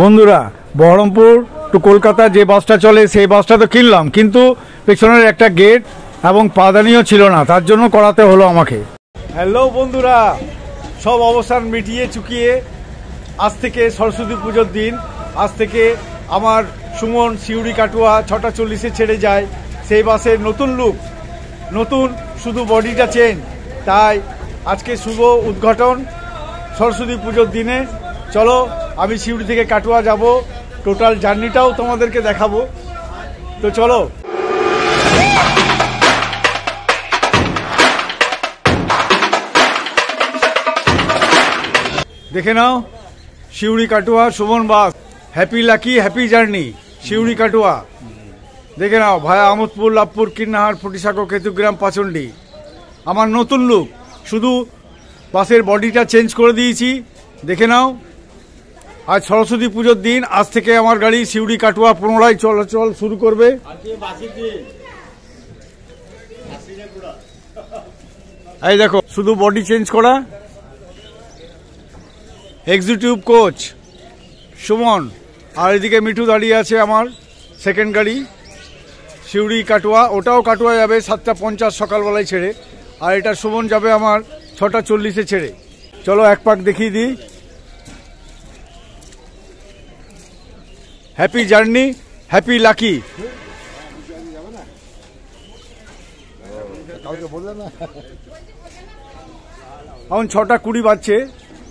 বন্ধুরা, বহরমপুর টু কলকাতা যে বাসটা চলে সেই বাসটা তো কিনলাম, কিন্তু পেছনের একটা গেট এবং পাদানিও ছিল না, তার জন্য করাতে হলো আমাকে। হ্যালো বন্ধুরা, সব অবস্থান মিটিয়ে চুকিয়ে আজ থেকে সরস্বতী পুজোর দিন, আজ থেকে আমার সুমন সিউড়ি কাটুয়া 6:40-এ ছেড়ে যায়। সেই বাসের নতুন লুক, নতুন, শুধু বডিটা চেঞ্জ। তাই আজকে শুভ উদ্ঘাটন সরস্বতী পুজোর দিনে। চলো, আমি সিউড়ি থেকে কাটুয়া যাব, টোটাল জার্নিটাও তোমাদেরকে দেখাবো। তো চলো। দেখে নাও, Suri Katwa Suman bus. Happy lucky, happy journey Suri Katwa. দেখে নাও, ভায়া আমোদপুর, লাভপুর, কিন্নাহার, ফটিসাঁকো, কেতুগ্রাম, পাচন্ডি। আমার নতুন লুক, শুধু বাসের বডিটা চেঞ্জ করে দিয়েছি। দেখে নাও, আজ সরস্বতী পুজোর দিন, আজ থেকে আমার গাড়ি সিউড়ি কাটুয়া পুনরায় চলাচল শুরু করবে। এই দেখো, শুধু বডি চেঞ্জ করা। এক্সিকিউটিভ কোচ সুমন, আর এদিকে মিঠু দাঁড়িয়ে আছে আমার সেকেন্ড গাড়ি সিউড়ি কাটুয়া। ওটাও কাটুয়া যাবে 7:50 সকালবেলায় ছেড়ে, আর এটা সুমন যাবে আমার 6:40-এ ছেড়ে। চলো এক পাক দেখিয়ে দিই। Happy journey, happy lucky. এখন 6:20 বাজছে,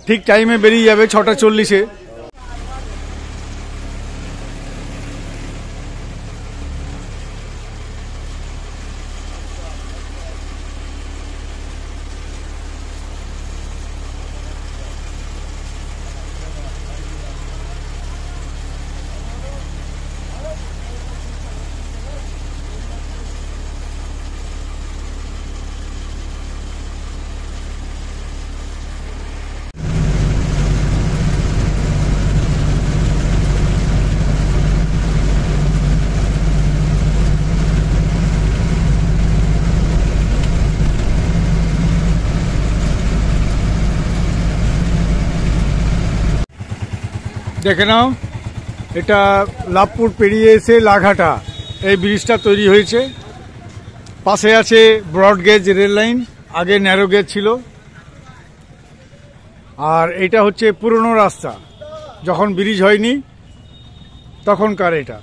ঠিক টাইমে বেরিয়ে যাবে 6:40-এ। দেখে নাও, এটা লাভপুর পেরিয়ে এসে লাঘাটা এই ব্রিজটা তৈরি হয়েছে। পাশে আছে ব্রড গেজ রেল লাইন, আগে ন্যারো গেজ ছিল। আর এটা হচ্ছে পুরনো রাস্তা, যখন ব্রিজ হয়নি তখনকার। এটা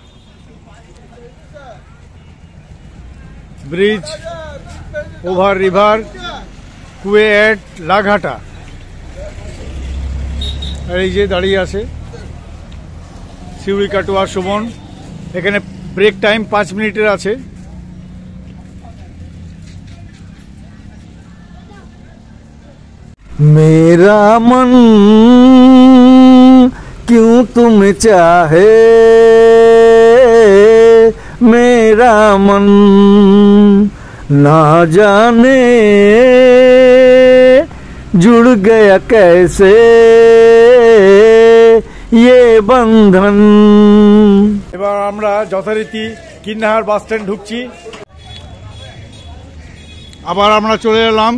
ব্রিজ ওভার রিভার কুয়েট লাঘাটা। আর এই যে দাঁড়িয়ে আছে সিউড়ি কাটুয়া সুমন। এখানে ব্রেক টাইম 5 মিনিটের আছে। मेरा मन क्यों तुम चाहे, मेरा मन ना जाने जुड़ गया कैसे ये बंधन। এবার আমরা যথারীতি কিন্নাহার বাস স্ট্যান্ড ঢুকছি। আবার আমরা চলে এলাম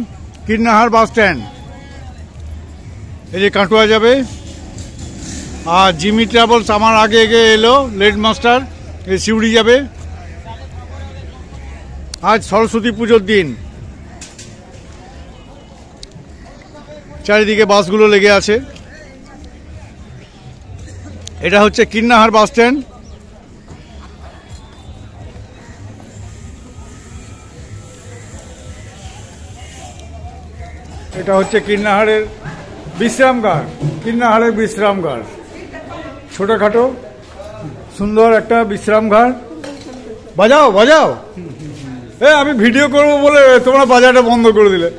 কিন্নাহার বাস স্ট্যান্ড। এই যে কাটুয়া যাবে, আর জিমি ট্রাভেলস আমার আগে এলো, লেড মাস্টার। এই সিউড়ি যাবে। আজ সরস্বতী পুজোর দিন, চারিদিকে বাসগুলো লেগে আছে। এটা হচ্ছে কিন্নাহার বাস স্ট্যান্ড। এটা হচ্ছে কিন্নাহারের বিশ্রামগার। কিন্নাহারের বিশ্রামগার ছোটখাটো সুন্দর একটা বিশ্রামগার। বাজাও বাজাও, আমি ভিডিও করবো বলে তোমরা বাজারটা বন্ধ করে দিলে।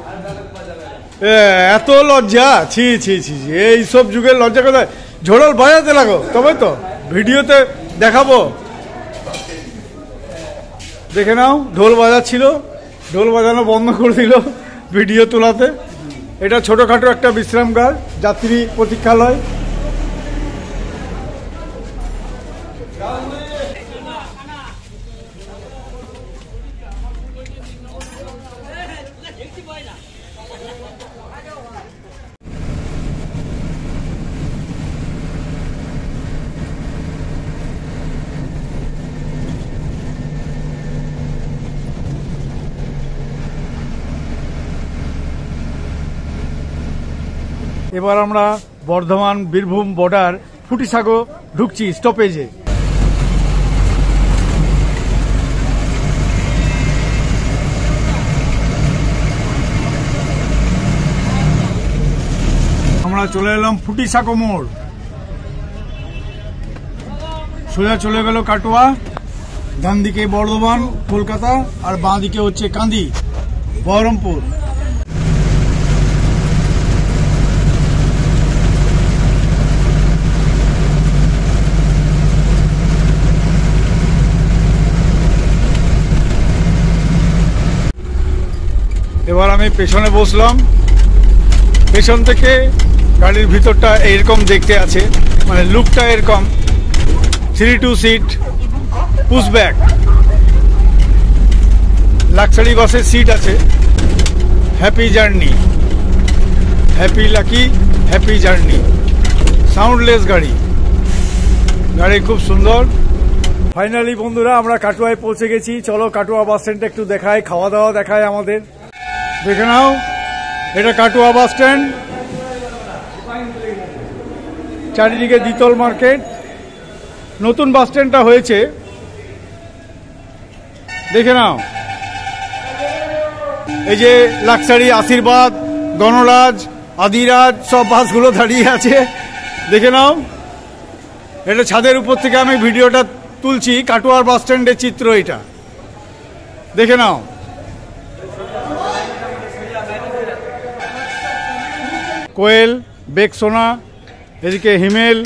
এত লজ্জা, ছি ছি ছি, এইসব যুগের লজ্জা কোথায়? ঝোড়ল বাজাতে লাগো, তবে তো ভিডিওতে দেখাবো। দেখে নাও, ঢোল বাজাচ্ছিল, ঢোল বাজানো বন্ধ করে দিল ভিডিও তোলাতে। এটা ছোটখাটো একটা বিশ্রামগার, যাত্রী প্রতীক্ষালয়। এবার আমরা বর্ধমান বীরভূম বর্ডার ফুটিসাগো ঢুকছি স্টপেজে। আমরা চলে এলাম ফুটিসাগো মোড়, সোজা চলে গেল কাটোয়া, ডান দিকে বর্ধমান কলকাতা, আর বাঁ দিকে হচ্ছে কান্দি বহরমপুর। এবার আমি পেছনে বসলাম, পেছন থেকে গাড়ির ভিতরটা এইরকম দেখতে আছে, মানে লুকটা এরকম, 3-2 সিট পুশব্যাক, লাক্সারি বাসের সিট আছে। Happy journey, happy lucky, happy journey, soundless গাড়ি, গাড়ি খুব সুন্দর। ফাইনালি বন্ধুরা আমরা কাটোয়ায় পৌঁছে গেছি। চলো কাটোয়া বাস স্ট্যান্ডটা একটু দেখায়, খাওয়া দাওয়া দেখায় আমাদের। দেখে নাও, এটা কাটোয়া বাস স্ট্যান্ড, চারিদিকে দ্বিতল মার্কেট। নতুন বাস স্ট্যান্ডটা হয়েছে, দেখে নাও। এই যে লাক্সারি, আশীর্বাদ, গণরাজ, আদিরাজ সব বাসগুলো দাঁড়িয়ে আছে, দেখে নাও। এটা ছাদের উপর থেকে আমি ভিডিওটা তুলছি, কাটোয়ার বাস স্ট্যান্ডের চিত্র এটা, দেখে নাও। কোয়েল, বেকসোনা, এদিকে হিমেল,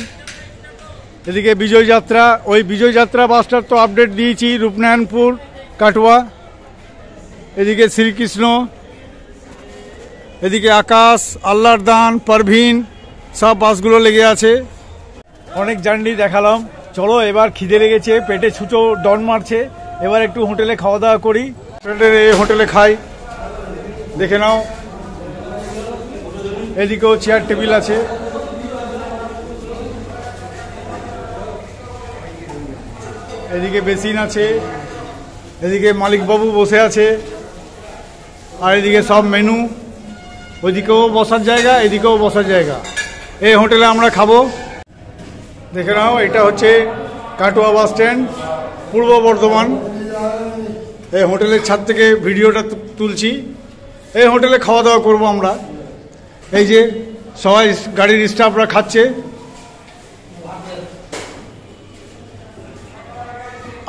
এদিকে বিজয় যাত্রা। ওই বিজয় যাত্রা বাসটার তো আপডেট দিয়েছি, রূপনারায়ণপুর কাটোয়া। এদিকে শ্রীকৃষ্ণ, এদিকে আকাশ, আল্লাহর দান, পারভিন, সব বাসগুলো লেগে আছে। অনেক জার্নি দেখালাম, চলো এবার খিদে লেগেছে, পেটে ছুঁচো ডন মারছে, এবার একটু হোটেলে খাওয়া দাওয়া করি। এই হোটেলে খাই, দেখে নাও। এদিকেও চেয়ার টেবিল আছে, এদিকে বেসিন আছে, এদিকে মালিকবাবু বসে আছে, আর এদিকে সব মেনু, ওইদিকেও বসার জায়গা, এদিকেও বসার জায়গা। এই হোটেলে আমরা খাবো, দেখে নাও। এটা হচ্ছে কাটোয়া বাস স্ট্যান্ড, পূর্ব বর্ধমান। এই হোটেলের ছাদ থেকে ভিডিওটা তুলছি। এই হোটেলে খাওয়া দাওয়া করবো আমরা। এই যে সবাই গাড়ির স্টাফরা খাচ্ছে,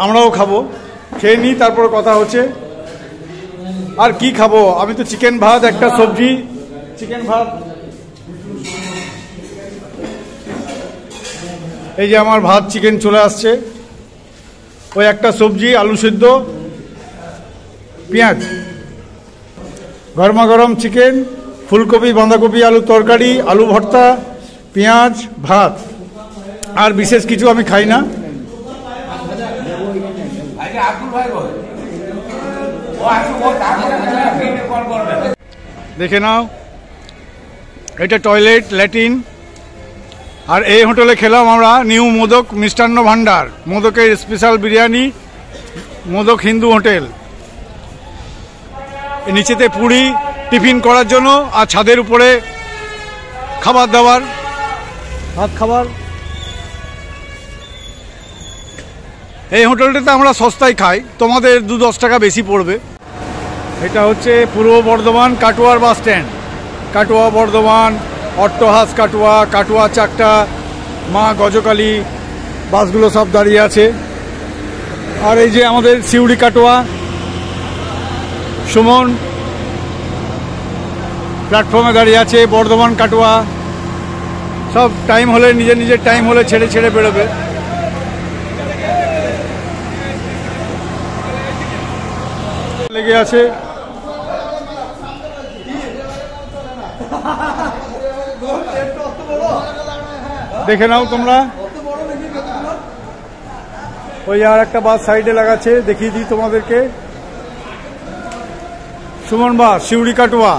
আমরাও খাবো, খেয়ে নিই, তারপর কথা হচ্ছে। আর কি খাবো, আমি তো চিকেন ভাত, একটা সবজি, চিকেন ভাত। এই যে আমার ভাত চিকেন চলে আসছে, ওই একটা সবজি, আলু সিদ্ধ, পেঁয়াজ, গরমা গরম চিকেন, ফুলকপি, বাঁধাকপি, আলু তরকারি, আলু ভর্তা, পেঁয়াজ, ভাত। আর বিশেষ কিছু আমি খাই না। দেখে নাও, এটা টয়লেট, ল্যাট্রিন। আর এই হোটেলে খেলাম আমরা নিউ মোদক মিষ্টান্ন ভান্ডার, মোদকের স্পেশাল বিরিয়ানি, মোদক হিন্দু হোটেল। নিচেতে পুরি টিফিন করার জন্য, আর ছাদের উপরে খাবার দাবার, ভাত খাবার। এই হোটেলটাতে আমরা সস্তায় খাই, তোমাদের 2-10 টাকা বেশি পড়বে। এটা হচ্ছে পূর্ব বর্ধমান কাটোয়ার বাস স্ট্যান্ড, কাটোয়া বর্ধমান, অট্টহাস কাটোয়া, কাটোয়া চাকটা, মা গজকালী বাসগুলো সব দাঁড়িয়ে আছে। আর এই যে আমাদের সিউড়ি কাটোয়া, সুমন প্ল্যাটফর্মে দাঁড়িয়ে আছে, বর্ধমান কাটোয়া। সব টাইম হলে, নিজের নিজের টাইম হলে ছেড়ে ছেড়ে বেরোবে। লেগে আছে, দেখে নাও তোমরা। ওই আর একটা বাস সাইডে লাগাচ্ছে, দেখিয়ে দিই তোমাদেরকে। সুমন বাস, সিউড়ি কাটোয়া।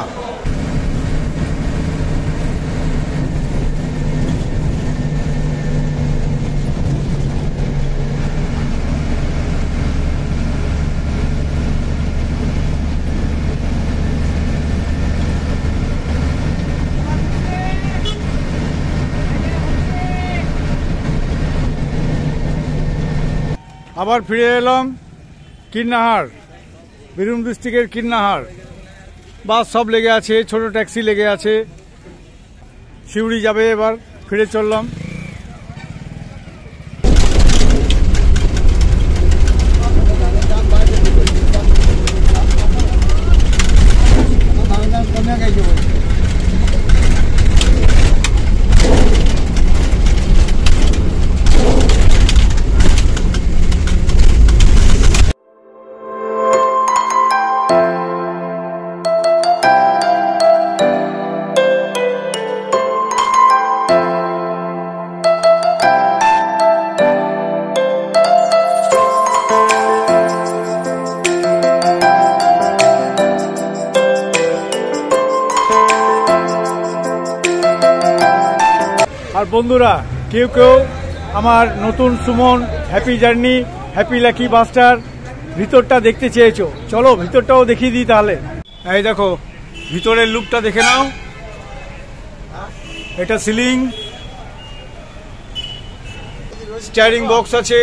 আবার ফিরে এলাম কীর্ণাহার, বীরভূম ডিস্ট্রিক্টের কীর্ণাহার। বাস সব লেগে আছে, ছোট ট্যাক্সি লেগে আছে। সিউড়ি যাবে, এবার ফিরে চললাম। আর বন্ধুরা, কেউ কেউ আমার নতুন Suman happy journey happy lucky বাসটার ভিতরটা দেখতে চেয়েছো, চলো ভিতরটাও দেখিয়ে দিই তাহলে। এই দেখো ভিতরের লুকটা দেখে নাও। এটা সিলিং, স্টিয়ারিং বক্স আছে,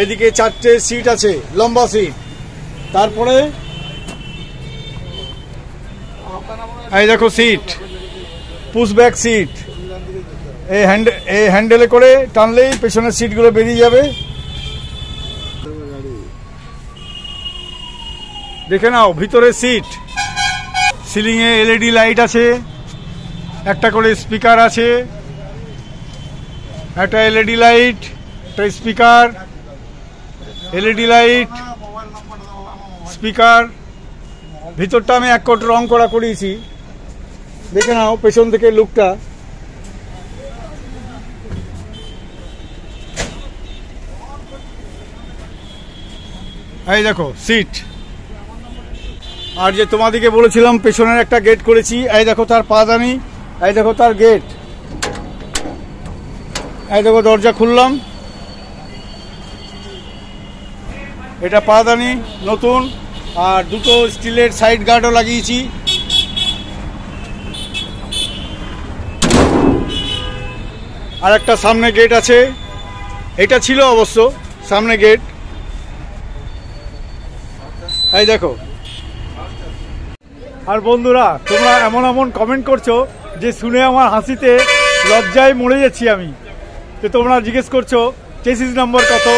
এদিকে 4টে সিট আছে, লম্বা সিট। তারপরে এই দেখো সিট, পুশ ব্যাক সিট। এই হ্যান্ডেলে করে টানলেই পেছনের সিটগুলো বেরিয়ে যাবে। দেখে নাও ভিতরে সিট। সিলিংয়ে এলইডি লাইট আছে, একটা করে স্পিকার আছে, একটা এলইডি লাইট, একটা স্পিকার, এলইডি লাইট, স্পিকার। ভিতরটা আমি এক কোট রং করা করিয়েছি, দেখে নাও পেছন থেকে লুকটা। এই দেখো সিট। আর যে তোমাদেরকে বলেছিলাম পেছনের একটা গেট করেছি, এই দেখো তার পাদানি, এই দেখো তার গেট, এই দেখো দরজা খুললাম। এটা পাদানি নতুন, আর দুটো স্টিলের সাইড গার্ডও লাগিয়েছি। আর একটা সামনে গেট আছে, এটা ছিল অবশ্য সামনে গেট। এই দেখো। আর বন্ধুরা, তোমরা এমন এমন কমেন্ট করছো যে শুনে আমার হাসিতে লজ্জায় মরে যাচ্ছি আমি। তো তোমরা জিজ্ঞেস করছো চেসিস নম্বর কত।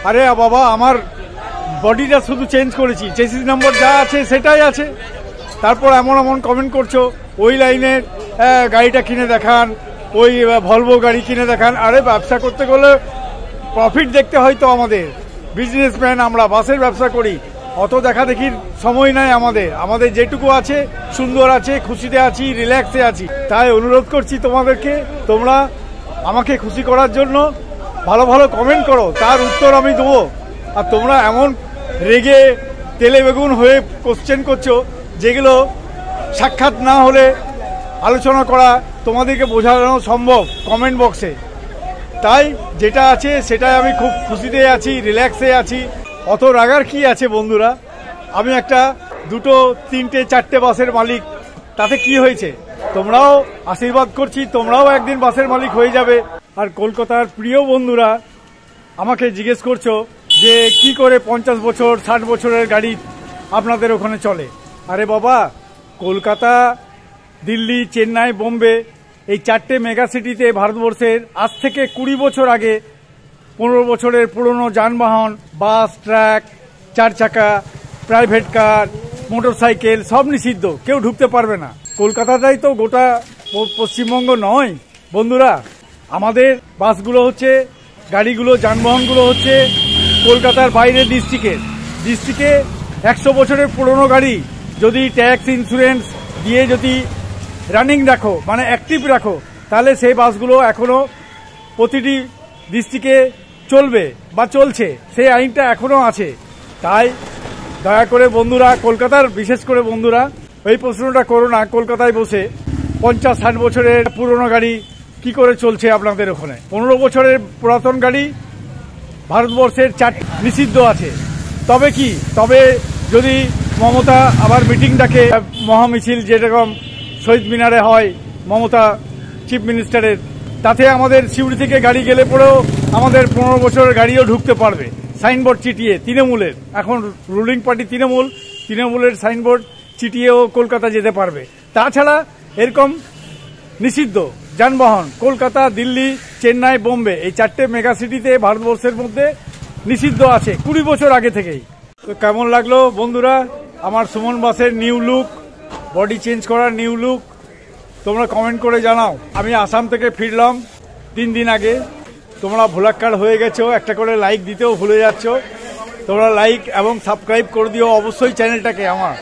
আরে বাবা, আমার বডিটা শুধু চেঞ্জ করেছি, চেসিস নম্বর যা আছে সেটাই আছে। তারপর এমন এমন কমেন্ট করছো ওই লাইনের গাড়িটা কিনে দেখান, ওই ভলভো গাড়ি কিনে দেখান। আরে ব্যবসা করতে গেলে প্রফিট দেখতে হয় তো আমাদের, বিজনেসম্যান আমরা, বাসের ব্যবসা করি, অত দেখা দেখির সময় নাই আমাদের। আমাদের যেটুকু আছে সুন্দর আছে, খুশিতে আছি, রিল্যাক্সে আছি। তাই অনুরোধ করছি তোমাদেরকে, তোমরা আমাকে খুশি করার জন্য ভালো ভালো কমেন্ট করো, তার উত্তর আমি দেবো। আর তোমরা এমন রেগে তেলে বেগুন হয়ে কোশ্চেন করছো যেগুলো সাক্ষাৎ না হলে আলোচনা করা তোমাদেরকে বোঝানো সম্ভব কমেন্ট বক্সে। তাই যেটা আছে সেটাই আমি খুব খুশিতে আছি, রিল্যাক্সে আছি। অত রাগার কি আছে বন্ধুরা? আমি একটা 2, 3, 4টে বাসের মালিক, তাতে কি হয়েছে? তোমরাও আশীর্বাদ করছি, তোমরাও একদিন বাসের মালিক হয়ে যাবে। আর কলকাতার প্রিয় বন্ধুরা আমাকে জিজ্ঞেস করছো যে কি করে 50 বছর 60 বছরের গাড়ি আপনাদের ওখানে চলে। আরে বাবা, কলকাতা, দিল্লি, চেন্নাই, বোম্বে, এই 4টে মেগা সিটিতে ভারতবর্ষের আজ থেকে 20 বছর আগে 15 বছরের পুরনো যানবাহন, বাস, ট্রাক, 4 চাকা, প্রাইভেট কার, মোটর সাইকেল সব নিষিদ্ধ, কেউ ঢুকতে পারবে না। কলকাতাটাই তো গোটা পশ্চিমবঙ্গ নয় বন্ধুরা। আমাদের বাসগুলো হচ্ছে, গাড়িগুলো, যানবাহনগুলো হচ্ছে কলকাতার বাইরের ডিস্ট্রিক্টে 100 বছরের পুরনো গাড়ি যদি ট্যাক্স ইন্স্যুরেন্স দিয়ে যদি রানিং রাখো, মানে অ্যাক্টিভ রাখো, তাহলে সেই বাসগুলো এখনো প্রতিটি ডিস্ট্রিক্টে চলবে বা চলছে, সেই আইনটা এখনো আছে। তাই দয়া করে বন্ধুরা, কলকাতার বিশেষ করে বন্ধুরা, এই প্রশ্নটা করো না কলকাতায় বসে 50-60 বছরের পুরনো গাড়ি কি করে চলছে আপনাদের ওখানে। 15 বছরের পুরাতন গাড়ি ভারতবর্ষের 4 নিষিদ্ধ আছে। তবে যদি মমতা আবার মিটিং ডাকে, মহামিছিল যেরকম শহীদ মিনারে হয় মমতা চিফ মিনিস্টারের, তাতে আমাদের সিউড়ি থেকে গাড়ি গেলে পরেও আমাদের 15 বছরের গাড়িও ঢুকতে পারবে, সাইনবোর্ড চিটিয়ে তৃণমূলের, এখন রুলিং পার্টি তৃণমূলের সাইনবোর্ড চিটিয়েও কলকাতা যেতে পারবে। তাছাড়া এরকম নিষিদ্ধ যানবাহন কলকাতা, দিল্লি, চেন্নাই, বোম্বে এই 4টে মেগা সিটিতে ভারতবর্ষের মধ্যে নিষিদ্ধ আছে 20 বছর আগে থেকেই। তো কেমন লাগলো বন্ধুরা আমার সুমন বাসের নিউ লুক, বডি চেঞ্জ করার নিউ লুক? তোমরা কমেন্ট করে জানাও। আমি আসাম থেকে ফিরলাম 3 দিন আগে। তোমরা ভোলাক্কার হয়ে গেছো, একটা করে লাইক দিতেও ভুলে যাচ্ছ। তোমরা লাইক এবং সাবস্ক্রাইব করে দিও অবশ্যই চ্যানেলটাকে আমার।